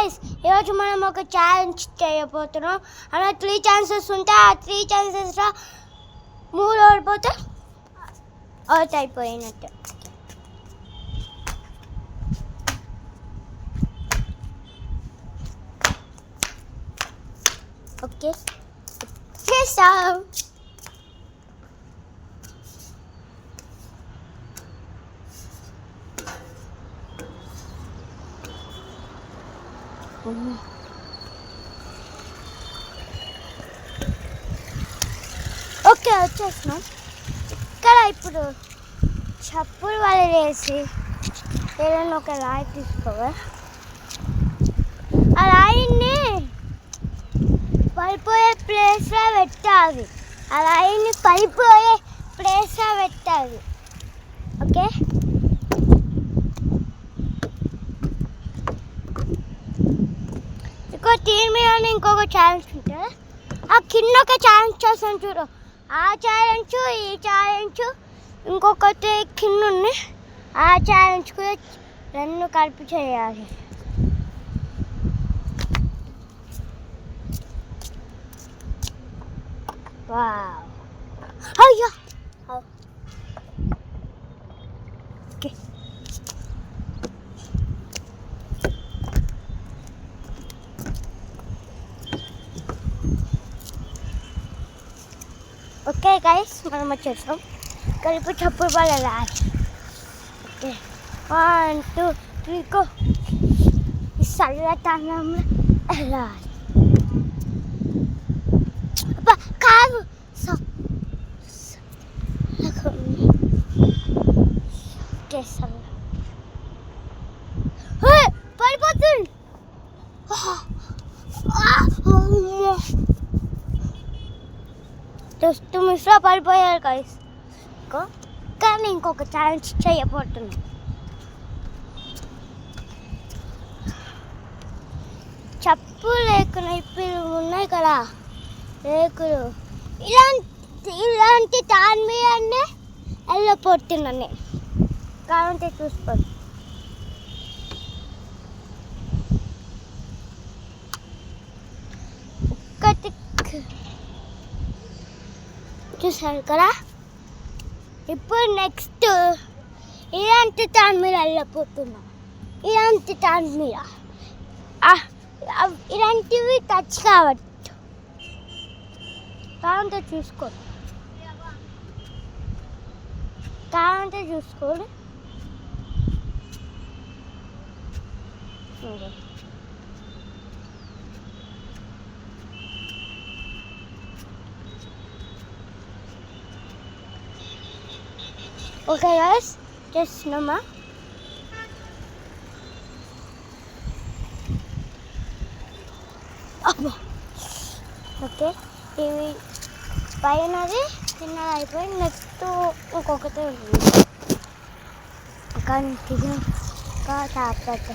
Guys, ఈరోజు మనం ఒక ఛాలెంజ్ చేయబోతున్నాం. అలా 3 ఛాన్సెస్ ఉంటాయి. ఆ 3 ఛాన్సెస్లో 3 ఓడిపోతే అవుట్ అయిపోయినట్టు. ఓకే, చేస్తాం. ఓకే, వచ్చేసినాం. ఇక్కడ ఇప్పుడు చప్పులు వాళ్ళు వేసి ఏదైనా ఒక రాయి తీసుకోవాలి. ఆ రాయిని పడిపోయే ప్లేస్లో పెట్టాలి. ఆ రాయిని పడిపోయే ప్లేస్లో పెట్టాలి. ఓకే, దీని మీద ఇంకొక ఛాలెంజ్ ఉంటుంది. ఆ కింద ఒక ఛాలెంజ్ చేస్తాను చూడు. ఆ ఛాలెంజ్, ఈ ఛాలెంజ్, ఇంకొకటి కింద ఉంది. ఆ ఛాలెంజ్ కూడా 2 కలిపి చేయాలి. వావ్, అయ్యా. ఓకే, ఓకే గైస్, మనం వచ్చేసాం. కలిపి చప్పుడు బాల్ వెళ్ళాలి. Okay, 1 2 3 go. ఈ చల్లతనంలో వెళ్ళాలి. కాదు, పడిపోతుంది. జస్ట్ మిస్లో పడిపోయారు గైస్. కానీ ఇంకొక ఛాలెంజ్ చేయబోతుంది. చప్పు లేకున్నా ఇప్పుడు ఉన్నాయి కదా రేకులు, ఇలాంటి దాని మీదనే వెళ్ళిపోతున్నాను. కావాలంటే చూసుకోండి. ఒక్కటి చూసారు కదా. ఇప్పుడు నెక్స్ట్ ఇలాంటి దాని మీద వెళ్ళిపోతున్నాం. ఇలాంటి దాని మీద ఇలాంటివి టచ్ కావచ్చు. కావాలంటే చూసుకోండి. ఓకే గైస్, చేస్తున్నామా? ఓకే, ఇవి పైనది చిన్నది అయిపోయి నెక్స్ట్ ఇంకొకటి ఉంది. కంటిన్యూగా తాపత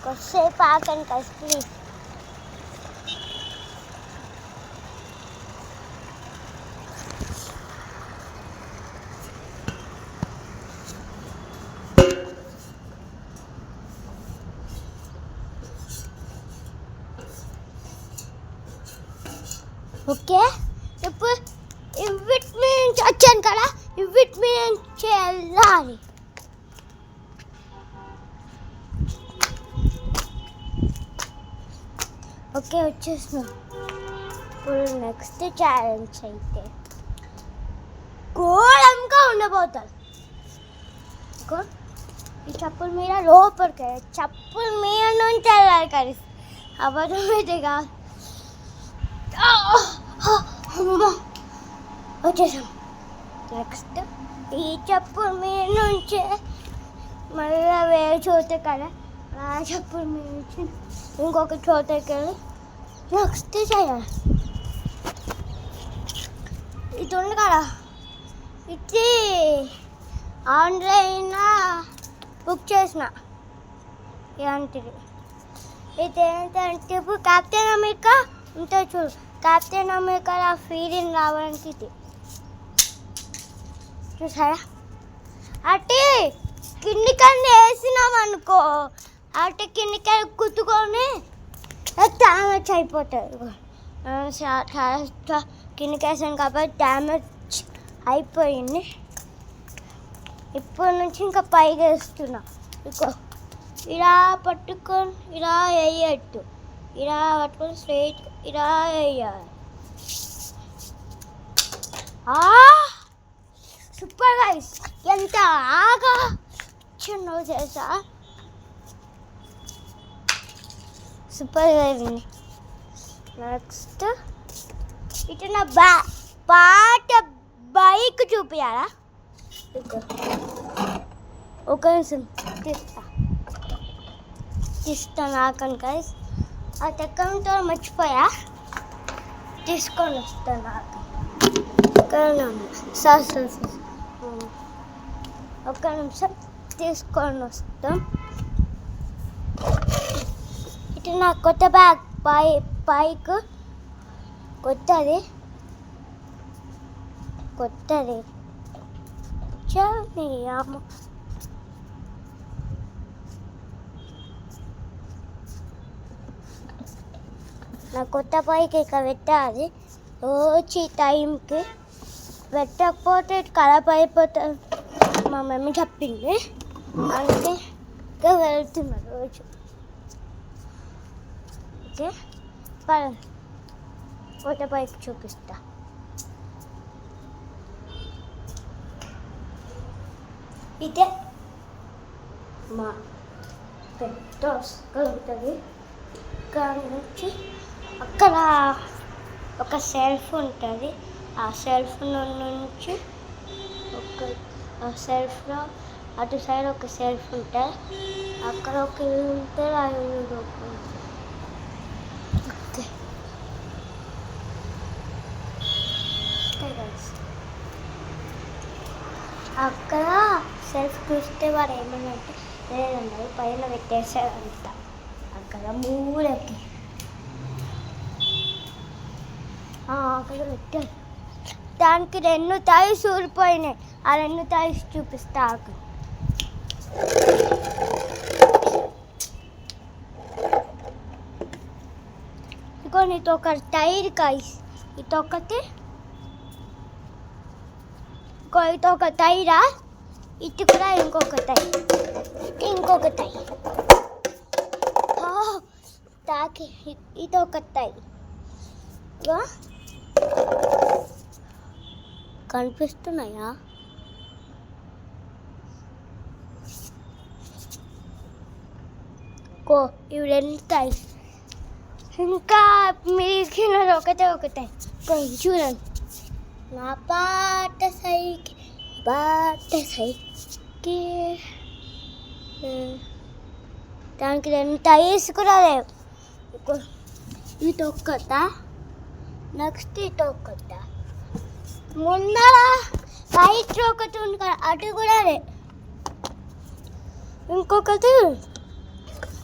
కొద్దిసేపు ఆకండి గైస్ ప్లీజ్. ఓకే, ఇప్పుడు ఇవిటి మీద నుంచి వచ్చాను కదా, ఇవిటి మీద నుంచి వెళ్ళాలి. ఓకే, వచ్చేసినాం. ఇప్పుడు నెక్స్ట్ ఛాలెంజ్ అయితే ఘోరంగా ఉండబోతుంది. ఈ చెప్పుల మీద లోపలికి చెప్పుల మీద నుంచి వెళ్ళాలి కదా, అబద్ధం అయితే కాదు. వచ్చేసాం. నెక్స్ట్ ఈ చెప్పుల మీద నుంచి మళ్ళీ వేరే చోట కదా, ఆ చెప్పుల మీద నుంచి ఇంకొక చోటకి వెళ్ళి నెక్స్ట్ చేయాలి. ఇది ఉంది కదా, ఇది ఆన్లైన్లో బుక్ చేసిన. ఇలాంటిది ఇది ఏంటంటే ఇప్పుడు కెప్టెన్ అమెరికా ఉంటుంది చూడు, కెప్టెన్ అమెరికా ఫీలింగ్ రావడానికి ఇది చూసారా. అటు కిందికన్నా వేసినాం అనుకో, అటు కిందికి కుట్టుకొని డ్యామేజ్ అయిపోతుంది. కిందికి వేసాను కాబట్టి డ్యామేజ్ అయిపోయింది. ఇప్పటి నుంచి ఇంకా పైకి వేస్తున్నా. ఇకో ఇలా పట్టుకొని ఇలా వేయట్టు, ఇలా పట్టుకొని స్ట్రైట్ ఇలా వేయాలి. సూపర్ గైస్, ఎంత ఆగా చిన్నవి చేసా, సూపర్గా అయింది. నెక్స్ట్ ఇటు నా పాట బైక్ చూపించాలా? ఒక నిమిషం తీస్తా నాకని గైస్. అది ఎక్కడంతో మర్చిపోయా, తీసుకొని వస్తాను. నాకు ఒక్క నిమిషం తీసుకొని వస్తాం. ఇటు నా కొత్త బ్యాగ్ బైక్ కొత్తది అమ్మ. నా కొత్త బైక్ ఇక పెట్టాలి రోజు టైంకి, పెట్టకపోతే ఖరాబ్ అయిపోతుంది మా మమ్మీ చెప్పింది. అందుకే ఇంకా వెళ్తున్నా రోజు. ఓకే కొత్త బైక్ చూపిస్తా. ఇదే మా పెద్ద ఉంటుంది. ఇక్కడ నుంచి అక్కడ ఒక సెల్ఫ్ ఉంటుంది. ఆ సెల్ఫ్ నుంచి ఆ సెల్ఫ్లో అటు సైడ్ ఒక సెల్ఫ్ ఉంటుంది. అక్కడ ఒక ఇల్లు ఉంటుంది, ఆ ఇల్లు ఓకే. అక్కడ సెల్ఫ్ చూస్తే వాడు ఏమన్నా అంటే లేదన్నారు, పైన పెట్టేసారంట అక్కడ మూలకి. అక్కడ పెట్టారు. దానికి 2 టైర్స్ ఊరిపోయినాయి. ఆ 2 టైర్స్ చూపిస్తా. ఇదిగో నీతో ఒక టైర్ కాయిస్, ఇటొకటి, ఇటొక టైరా, ఇటు కూడా ఇంకొక టైర్, తాకి ఇటొక టైర్ కనిపిస్తున్నాయా? ఇవి 2 టైర్స్. ఇంకా మిగిలినది ఒకటే చూడండి. నా పాట సైకిల్ దానికి 2 టైర్స్ కూడా లేవు. ఇటొక్కట, నెక్స్ట్ ఇటొక్కట, ముందర రైట్ ఒకటి ఉంది కదా, అటు కూడా లే. ఇంకొకటి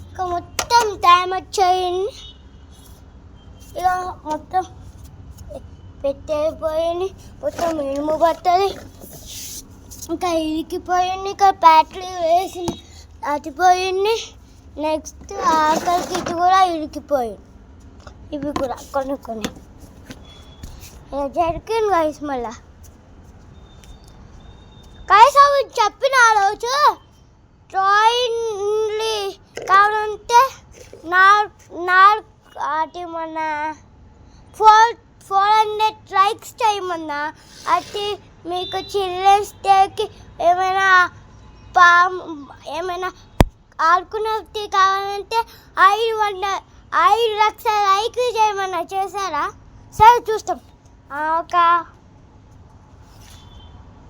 ఇక మొత్తం డ్యామేజ్ అయింది. ఇక మొత్తం పెట్టేపోయింది, మొత్తం ఇనుము పట్టది, ఇంకా ఇరికిపోయింది. ఇక బ్యాటరీ వేసింది, అది పోయింది. నెక్స్ట్ ఆఖరికి ఇటు కూడా ఇరికిపోయింది. ఇవి కూడా కొన్ని జరిగింది గైస్. మళ్ళా గైస్ అవి చెప్పిన ఆ రోజు డ్రాయింగ్లు కావాలంటే అది మన 400 లైక్స్ చేయమన్నా. అది మీకు చిల్డ్రన్స్ డేకి ఏమైనా ఆడుకున్నది కావాలంటే 5 లక్షల లైక్లు చేయమన్నా. చేశారా? సరే చూస్తాం. ఒక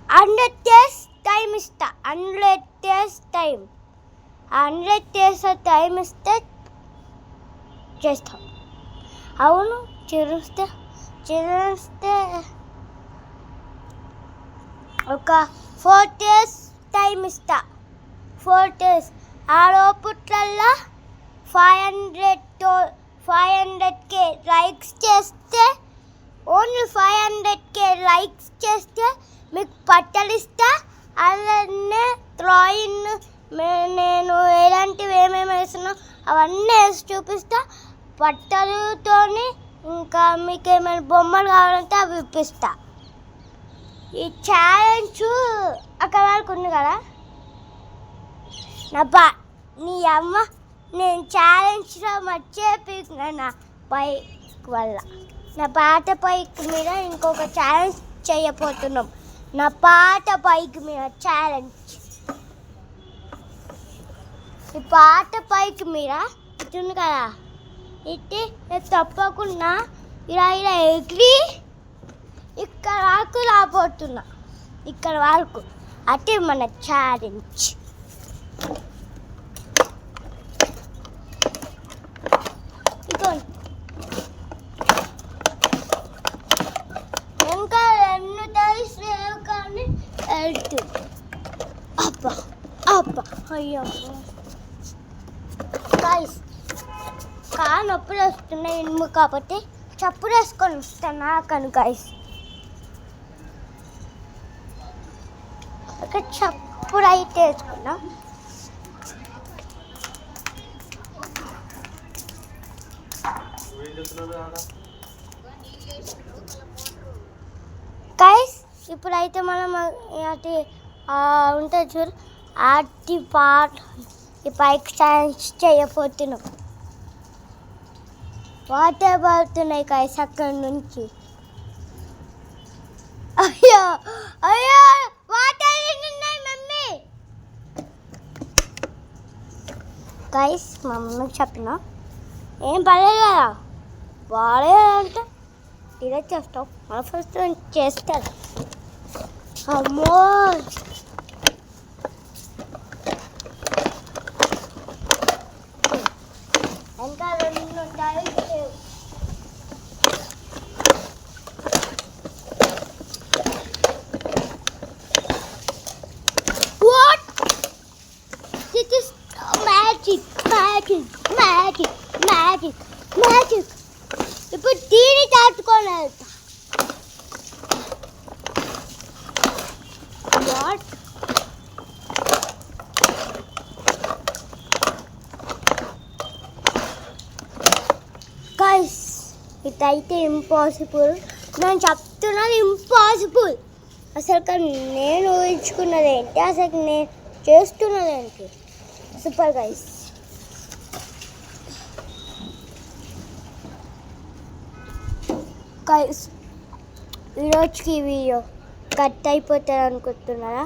100 days టైం ఇస్తా. 100 days టైం, 100 days టైం ఇస్తే చేస్తాం. అవును, చిరుస్తే ఒక 4 days టైం ఇస్తా. 4 days ఆ లోపట్లల్లా 500k లైక్స్ చేస్తే, ఓన్లీ 500k లైక్స్ చేస్తే మీకు బట్టలు ఇస్తా. అలానే డ్రాయింగ్ నేను ఎలాంటివి ఏమేమి వేస్తున్నా అవన్నీ వేసి చూపిస్తా. బట్టలతోని ఇంకా మీకు ఏమైనా బొమ్మలు కావాలంటే అవి ఇప్పిస్తా. ఈ ఛాలెంజ్ అక్కడ వరకు ఉంది కదా. నీ అమ్మ నేను ఛాలెంజ్లో మర్చిపోయినా నా బైక్ వల్ల. నా పాత బైక్ మీద ఇంకొక ఛాలెంజ్ చేయబోతున్నాం. నా పాత బైక్ మీద ఛాలెంజ్. ఈ పాత బైక్ మీద ఇటుంది కదా, ఇట్టి తప్పకుండా ఇలా ఇలా ఎగిరి ఇక్కడ వరకు రాబోతున్నా. ఇక్కడ వరకు అదే మన ఛాలెంజ్. ఇంకా రెండు తెలిసేవు కానీ వెళ్తుంది. అబ్బా అబ్బా అయ్యో గాయ్స్, కాలు నొప్పులు వస్తున్నాయి ఇనుము కాబట్టి చప్పుడు వేసుకొని వస్తాను నాకను గాయ్స్. ఒక చప్పుడు అయితే వేసుకున్నాం. గైస్ ఇప్పుడైతే మనం అది ఉంటుంది చూడు, అది ఈ బైక్ ఛాలెంజ్ చేయబోతున్నాం. వాటర్ పడుతున్నాయి గైస్ అక్కడి నుంచి. అయ్యో అయ్యో వాటర్ ఉన్నాయి మమ్మీ. గైస్ మా మమ్మీకి చెప్పిన ఏం పడలేదు కదా, బాగాలేదంటే ఇదే చేస్తాం. మన ఫస్ట్ చేస్తారు. అమ్మో ఇంకా రెండు ఉంటాయి. What this is magic magic magic magic magic. ఇప్పుడు దీన్ని దాటుకొని వెళ్తా. వాట్ గైస్ ఇదైతే ఇంపాసిబుల్. నేను చెప్తున్నది ఇంపాసిబుల్. అసలు నేను ఊహించుకున్నది ఏంటి, అసలు నేను చేస్తున్నది ఏంటి. Super guys. గైస్ ఈరోజుకి వీడియో కట్ అయిపోతుంది అనుకుంటున్నారా?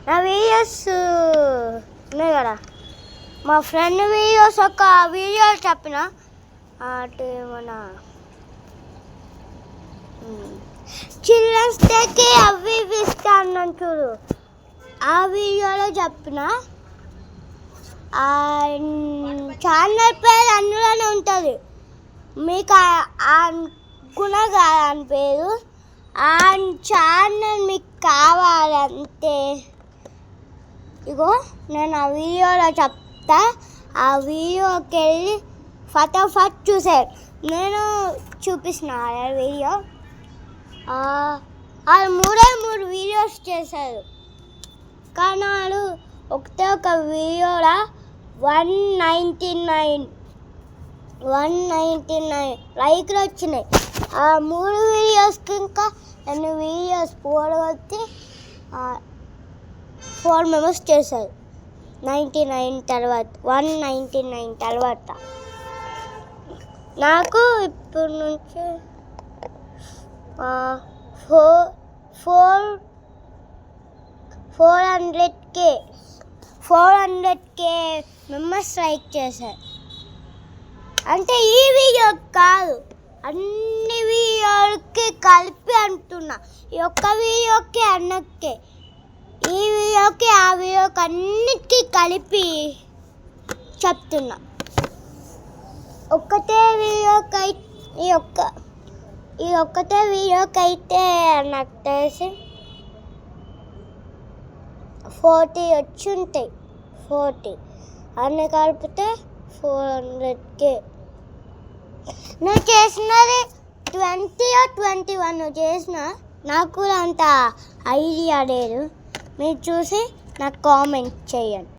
నా వీడియోస్ ఉన్నాయి కదా, మా ఫ్రెండ్ వీడియోస్ ఒక వీడియో చెప్పిన అంటే మన చిల్డ్రన్స్ డేకి అవి ఇవి ఇస్తాను చూడు, ఆ వీడియోలో చెప్పిన. ఛానల్ పేరు అందులోనే ఉంటుంది. మీకు అనుకున్నగాని పేరు ఆ ఛానల్ మీకు కావాలంటే ఇగో నేను ఆ వీడియోలో చెప్తా. ఆ వీడియోకి వెళ్ళి ఫటాఫట్ చూసారు. నేను చూపిస్తున్నా ఆ వీడియో. వాళ్ళు 3 వీడియోస్ చేశారు, కానీ వాళ్ళు ఒకటే ఒక వీడియోలో 199 లైక్లు వచ్చినాయి. ఆ 3 వీడియోస్కి ఇంకా 2 వీడియోస్ పోగొట్టి 4 మెంబర్స్ చేశారు. 199 తర్వాత నాకు ఇప్పుడు నుంచి 400K మెంబర్స్ లైక్ చేశారు. అంటే ఈ వీడియో కాదు, అన్ని వీడియోలకి కలిపి అంటున్నా. ఈ ఒక్క వీడియోకి అన్నకే, ఈ వీడియోకి ఆ వీడియోకి అన్నిటికీ కలిపి చెప్తున్నా. ఒక్కటే వీడియోకి ఈ ఒక్కటే వీడియోకి అయితే నాకు తెలిసి 40 వచ్చి ఉంటాయి. 40 అన్నీ కలిపితే 400K. నేను చేసినది 20 or 21 చేసిన, నాకు కూడా అంత ఐడియా లేదు. మీరు చూసి నాకు కామెంట్ చేయండి.